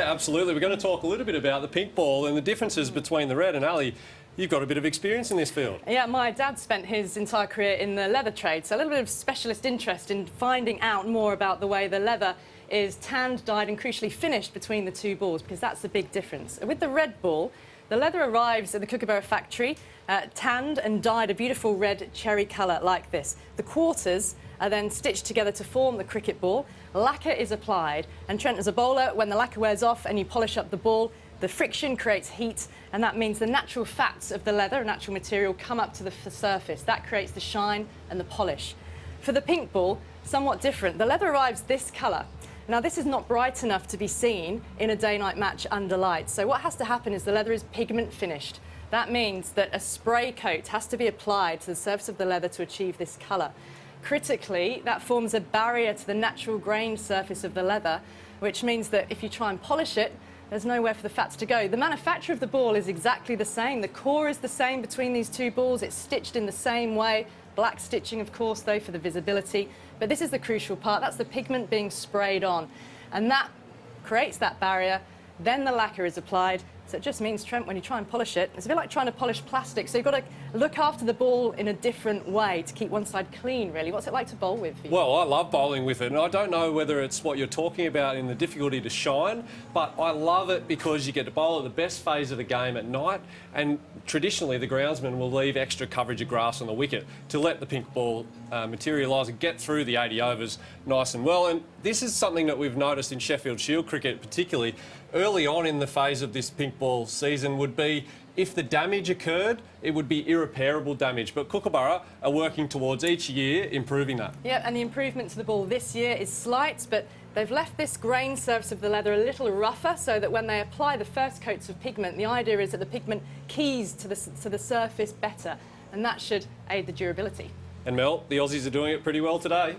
Absolutely. We're going to talk a little bit about the pink ball and the differences between the red. And Ali, you've got a bit of experience in this field. Yeah, my dad spent his entire career in the leather trade, so a little bit of specialist interest in finding out more about the way the leather is tanned, dyed and crucially finished between the two balls, because that's the big difference. With the red ball, the leather arrives at the Kookaburra factory, tanned and dyed a beautiful red cherry colour like this. The quarters are then stitched together to form the cricket ball. Lacquer is applied, and Trent, as a bowler, when the lacquer wears off and you polish up the ball, the friction creates heat, and that means the natural fats of the leather, natural material, come up to the surface. That creates the shine and the polish. For the pink ball, somewhat different. The leather arrives this colour. Now, this is not bright enough to be seen in a day-night match under lights. So what has to happen is the leather is pigment finished. That means that a spray coat has to be applied to the surface of the leather to achieve this colour. Critically, that forms a barrier to the natural grained surface of the leather, which means that if you try and polish it, there's nowhere for the fats to go. The manufacture of the ball is exactly the same. The core is the same between these two balls. It's stitched in the same way. Black stitching, of course, though, for the visibility. But this is the crucial part. That's the pigment being sprayed on. And that creates that barrier. Then the lacquer is applied. So it just means, Trent, when you try and polish it, it's a bit like trying to polish plastic. So you've got to look after the ball in a different way to keep one side clean, really. What's it like to bowl with for you? Well, I love bowling with it, and I don't know whether it's what you're talking about in the difficulty to shine, but I love it because you get to bowl at the best phase of the game at night, and traditionally the groundsman will leave extra coverage of grass on the wicket to let the pink ball materialise and get through the 80 overs nice and well. And this is something that we've noticed in Sheffield Shield cricket, particularly early on in the phase of this pink ball season, would be if the damage occurred, it would be irreparable damage. But Kookaburra are working towards each year improving that. Yeah, and the improvement to the ball this year is slight, but they've left this grain surface of the leather a little rougher so that when they apply the first coats of pigment, the idea is that the pigment keys to the surface better, and that should aid the durability. And Mel, the Aussies are doing it pretty well today.